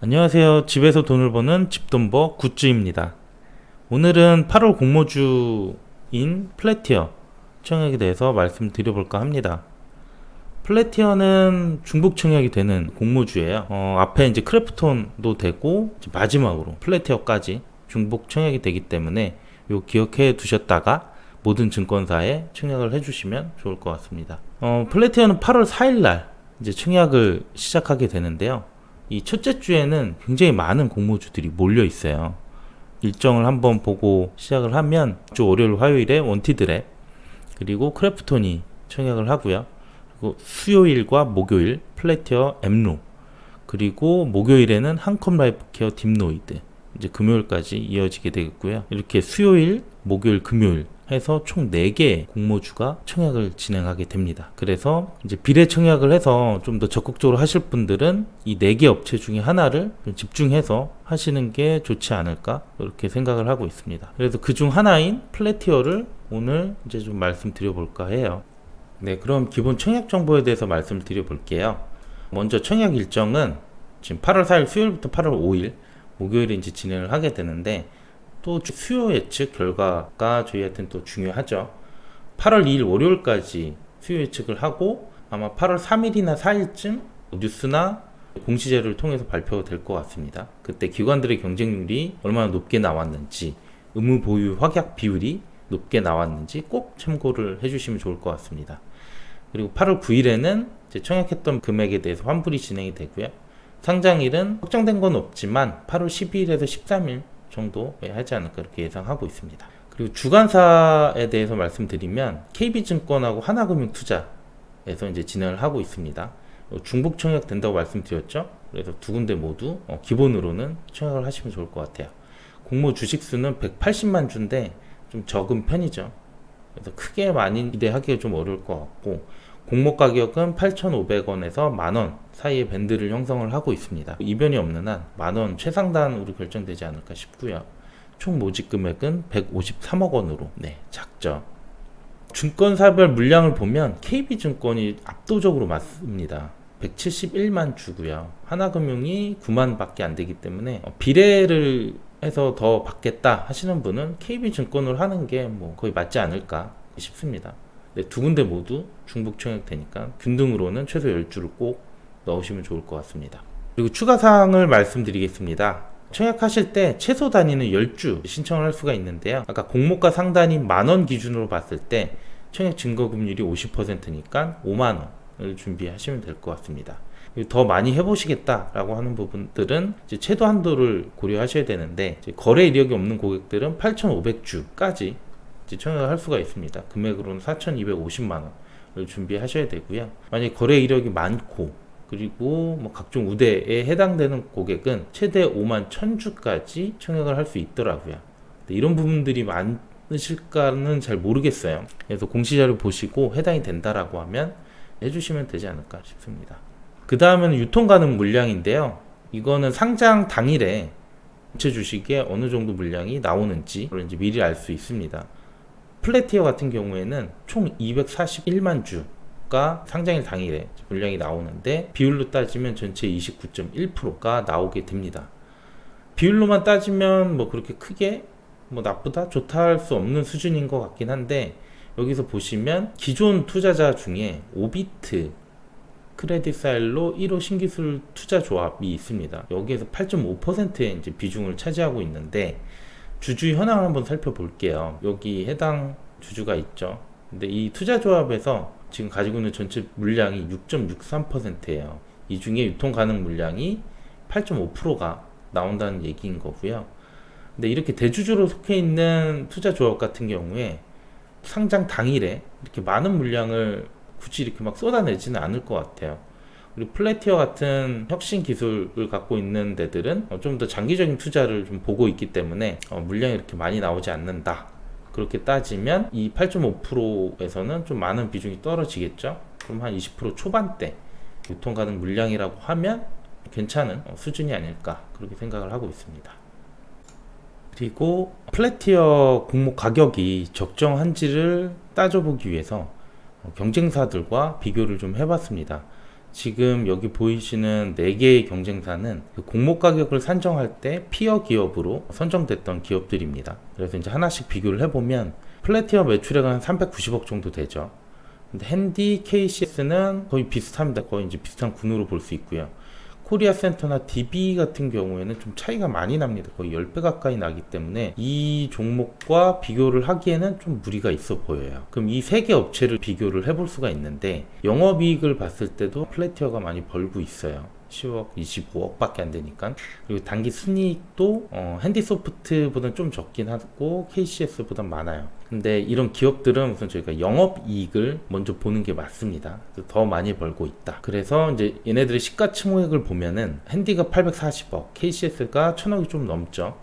안녕하세요. 집에서 돈을 버는 집돈버 굿즈입니다. 오늘은 8월 공모주인 플래티어 청약에 대해서 말씀드려볼까 합니다. 플래티어는 중복 청약이 되는 공모주예요. 앞에 이제 크래프톤도 되고 마지막으로 플래티어까지 중복 청약이 되기 때문에 요 기억해 두셨다가 모든 증권사에 청약을 해주시면 좋을 것 같습니다. 플래티어는 8월 4일날 이제 청약을 시작하게 되는데요. 이 첫째 주에는 굉장히 많은 공모주들이 몰려 있어요. 일정을 한번 보고 시작을 하면 주 월요일 화요일에 원티드랩 그리고 크래프톤이 청약을 하고요. 그리고 수요일과 목요일 플래티어 엠루 그리고 목요일에는 한컴 라이프케어 딥노이드 이제 금요일까지 이어지게 되겠고요. 이렇게 수요일, 목요일, 금요일 해서 총 4개의 공모주가 청약을 진행하게 됩니다. 그래서 이제 비례 청약을 해서 좀 더 적극적으로 하실 분들은 이 4개 업체 중에 하나를 집중해서 하시는 게 좋지 않을까 이렇게 생각을 하고 있습니다. 그래서 그 중 하나인 플래티어를 오늘 이제 좀 말씀드려 볼까 해요. 네, 그럼 기본 청약 정보에 대해서 말씀을 드려 볼게요. 먼저 청약 일정은 지금 8월 4일 수요일부터 8월 5일 목요일에 이제 진행을 하게 되는데 또 수요 예측 결과가 저희한테는 또 중요하죠. 8월 2일 월요일까지 수요 예측을 하고 아마 8월 3일이나 4일쯤 뉴스나 공시자료를 통해서 발표가 될 것 같습니다. 그때 기관들의 경쟁률이 얼마나 높게 나왔는지 의무 보유 확약 비율이 높게 나왔는지 꼭 참고를 해주시면 좋을 것 같습니다. 그리고 8월 9일에는 청약했던 금액에 대해서 환불이 진행이 되고요. 상장일은 확정된 건 없지만 8월 12일에서 13일 정도에 하지 않을까 이렇게 예상하고 있습니다. 그리고 주관사에 대해서 말씀드리면 KB증권하고 하나금융투자에서 이제 진행을 하고 있습니다. 중복 청약 된다고 말씀드렸죠. 그래서 두 군데 모두 기본으로는 청약을 하시면 좋을 것 같아요. 공모 주식수는 180만 주인데 좀 적은 편이죠. 그래서 크게 많이 기대하기가 좀 어려울 것 같고 공모 가격은 8,500원에서 만원 사이의 밴드를 형성을 하고 있습니다. 이변이 없는 한 만원 최상단으로 결정되지 않을까 싶고요. 총 모집 금액은 153억 원으로 작죠. 증권사별 물량을 보면 KB증권이 압도적으로 많습니다. 171만 주고요. 하나금융이 9만 밖에 안 되기 때문에 비례를 해서 더 받겠다 하시는 분은 KB증권으로 하는 게 뭐 거의 맞지 않을까 싶습니다. 두 군데 모두 중복 청약 되니까 균등으로는 최소 10주를 꼭 넣으시면 좋을 것 같습니다. 그리고 추가 사항을 말씀드리겠습니다. 청약하실 때 최소 단위는 10주 신청을 할 수가 있는데요. 아까 공모가 상단이 만원 기준으로 봤을 때 청약 증거금률이 50%니까 5만원을 준비하시면 될 것 같습니다. 더 많이 해보시겠다라고 하는 부분들은 이제 최도 한도를 고려하셔야 되는데 이제 거래 이력이 없는 고객들은 8,500주까지 청약을 할 수가 있습니다. 금액으로는 4,250만원을 준비하셔야 되고요. 만약 거래 이력이 많고 그리고 뭐 각종 우대에 해당되는 고객은 최대 5만 1,000주까지 청약을 할 수 있더라고요. 이런 부분들이 많으실까는 잘 모르겠어요. 그래서 공시자료 보시고 해당이 된다라고 하면 해주시면 되지 않을까 싶습니다. 그 다음은 유통 가능 물량인데요. 이거는 상장 당일에 전체 주식에 어느 정도 물량이 나오는지 이제 미리 알 수 있습니다. 플래티어 같은 경우에는 총 241만 주가 상장일 당일에 물량이 나오는데 비율로 따지면 전체 29.1%가 나오게 됩니다. 비율로만 따지면 뭐 그렇게 크게 뭐 나쁘다 좋다 할 수 없는 수준인 것 같긴 한데 여기서 보시면 기존 투자자 중에 오비트 크레딧사일로 1호 신기술 투자 조합이 있습니다. 여기에서 8.5%의 이제 비중을 차지하고 있는데 주주 현황을 한번 살펴볼게요. 여기 해당 주주가 있죠. 근데 이 투자 조합에서 지금 가지고 있는 전체 물량이 6.63%예요. 이 중에 유통 가능 물량이 8.5%가 나온다는 얘기인 거고요. 근데 이렇게 대주주로 속해 있는 투자 조합 같은 경우에 상장 당일에 이렇게 많은 물량을 굳이 이렇게 막 쏟아내지는 않을 것 같아요. 그리고 플래티어 같은 혁신 기술을 갖고 있는 데들은 좀 더 장기적인 투자를 좀 보고 있기 때문에 물량이 이렇게 많이 나오지 않는다. 그렇게 따지면 이 8.5%에서는 좀 많은 비중이 떨어지겠죠. 그럼 한 20% 초반대 유통 가능 물량이라고 하면 괜찮은 수준이 아닐까 그렇게 생각을 하고 있습니다. 그리고 플래티어 공모 가격이 적정한지를 따져보기 위해서 경쟁사들과 비교를 좀 해봤습니다. 지금 여기 보이시는 4개의 경쟁사는 그 공모 가격을 산정할 때 피어 기업으로 선정됐던 기업들입니다. 그래서 이제 하나씩 비교를 해보면 플래티어 매출액은 한 390억 정도 되죠. 근데 핸디, KCS는 거의 비슷합니다. 거의 이제 비슷한 군으로 볼 수 있고요. 코리아 센터나 DB 같은 경우에는 좀 차이가 많이 납니다. 거의 10배 가까이 나기 때문에 이 종목과 비교를 하기에는 좀 무리가 있어 보여요. 그럼 이 3개 업체를 비교를 해볼 수가 있는데 영업이익을 봤을 때도 플래티어가 많이 벌고 있어요. 10억, 25억 밖에 안 되니까. 그리고 단기 순이익도 핸디소프트보다는 좀 적긴 하고 KCS보다 많아요. 근데 이런 기업들은 우선 저희가 영업이익을 먼저 보는 게 맞습니다. 더 많이 벌고 있다. 그래서 이제 얘네들의 시가총액을 보면은 핸디가 840억, KCS가 1000억이 좀 넘죠.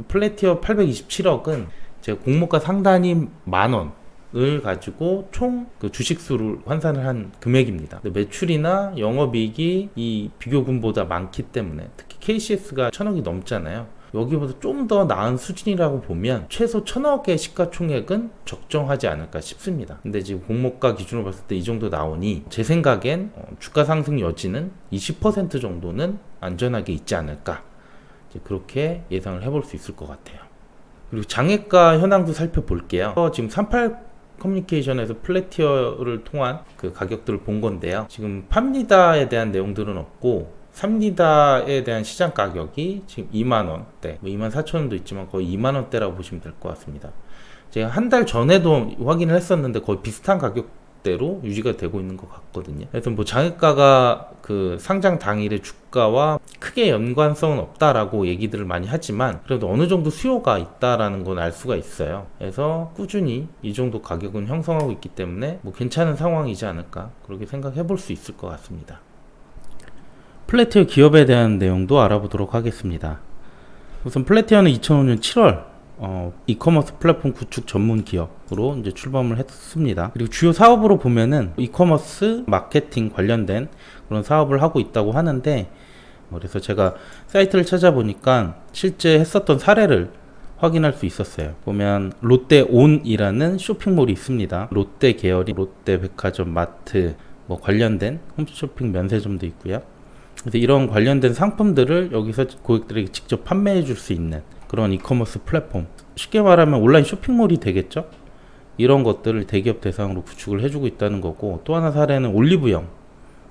플래티어 827억은 제가 공모가 상단이 만원 을 가지고 총 그 주식수를 환산을 한 금액입니다. 근데 매출이나 영업이익이 이 비교군보다 많기 때문에 특히 KCS가 1000억이 넘잖아요. 여기보다 좀 더 나은 수준이라고 보면 최소 1000억의 시가총액은 적정하지 않을까 싶습니다. 근데 지금 공모가 기준으로 봤을 때 이 정도 나오니 제 생각엔 주가 상승 여지는 20% 정도는 안전하게 있지 않을까, 이제 그렇게 예상을 해볼 수 있을 것 같아요. 그리고 장외가 현황도 살펴볼게요. 지금 38 커뮤니케이션에서 플래티어를 통한 그 가격들을 본 건데요. 지금 팝니다에 대한 내용들은 없고 삽니다에 대한 시장 가격이 지금 2만원대, 24,000원도 있지만 거의 2만원대라고 보시면 될 것 같습니다. 제가 한 달 전에도 확인을 했었는데 거의 비슷한 가격대로 유지가 되고 있는 것 같거든요. 그래서 뭐 장외가가 그 상장 당일의 주가와 크게 연관성은 없다라고 얘기들을 많이 하지만 그래도 어느 정도 수요가 있다라는 건 알 수가 있어요. 그래서 꾸준히 이 정도 가격은 형성하고 있기 때문에 뭐 괜찮은 상황이지 않을까, 그렇게 생각해 볼 수 있을 것 같습니다. 플래티어 기업에 대한 내용도 알아보도록 하겠습니다. 우선 플래티어는 2005년 7월 이커머스 플랫폼 구축 전문 기업으로 이제 출범을 했습니다. 그리고 주요 사업으로 보면은 이커머스 마케팅 관련된 그런 사업을 하고 있다고 하는데, 그래서 제가 사이트를 찾아보니까 실제 했었던 사례를 확인할 수 있었어요. 보면 롯데온이라는 쇼핑몰이 있습니다. 롯데 계열이 롯데백화점, 마트 뭐 관련된 홈쇼핑 면세점도 있고요. 그래서 이런 관련된 상품들을 여기서 고객들에게 직접 판매해 줄 수 있는 그런 이커머스 플랫폼, 쉽게 말하면 온라인 쇼핑몰이 되겠죠. 이런 것들을 대기업 대상으로 구축을 해주고 있다는 거고, 또 하나 사례는 올리브영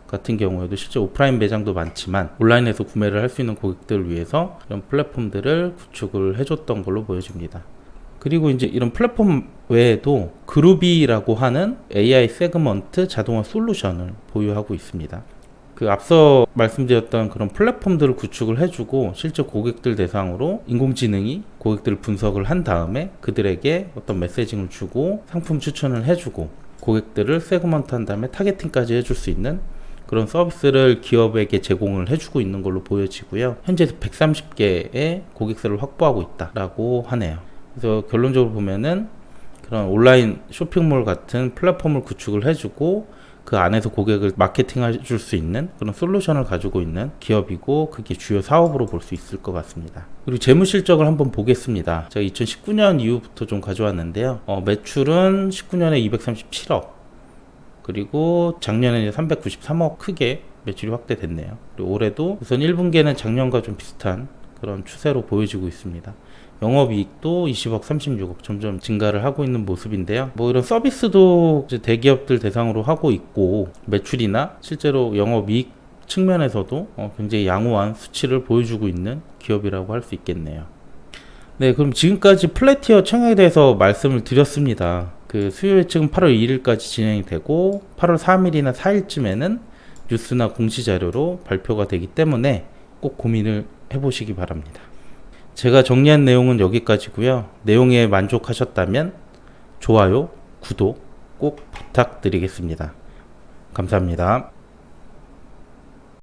같은 경우에도 실제 오프라인 매장도 많지만 온라인에서 구매를 할 수 있는 고객들을 위해서 이런 플랫폼들을 구축을 해줬던 걸로 보여집니다. 그리고 이제 이런 플랫폼 외에도 그루비라고 하는 AI 세그먼트 자동화 솔루션을 보유하고 있습니다. 그 앞서 말씀드렸던 그런 플랫폼들을 구축을 해주고 실제 고객들 대상으로 인공지능이 고객들을 분석을 한 다음에 그들에게 어떤 메시징을 주고 상품 추천을 해주고 고객들을 세그먼트 한 다음에 타겟팅까지 해줄 수 있는 그런 서비스를 기업에게 제공을 해주고 있는 걸로 보여지고요. 현재 130개의 고객사를 확보하고 있다라고 하네요. 그래서 결론적으로 보면은 그런 온라인 쇼핑몰 같은 플랫폼을 구축을 해주고 그 안에서 고객을 마케팅 해줄 수 있는 그런 솔루션을 가지고 있는 기업이고, 그게 주요 사업으로 볼 수 있을 것 같습니다. 그리고 재무 실적을 한번 보겠습니다. 제가 2019년 이후부터 좀 가져왔는데요. 매출은 19년에 237억, 그리고 작년에 393억 크게 매출이 확대됐네요. 그리고 올해도 우선 1분기에는 작년과 좀 비슷한 그런 추세로 보여지고 있습니다. 영업이익도 20억, 36억 점점 증가를 하고 있는 모습인데요. 뭐 이런 서비스도 이제 대기업들 대상으로 하고 있고, 매출이나 실제로 영업이익 측면에서도 굉장히 양호한 수치를 보여주고 있는 기업이라고 할 수 있겠네요. 네, 그럼 지금까지 플래티어 청약에 대해서 말씀을 드렸습니다. 그 수요 예측은 8월 2일까지 진행이 되고 8월 3일이나 4일쯤에는 뉴스나 공시자료로 발표가 되기 때문에 꼭 고민을 해보시기 바랍니다. 제가 정리한 내용은 여기까지고요. 내용에 만족하셨다면 좋아요, 구독 꼭 부탁드리겠습니다. 감사합니다.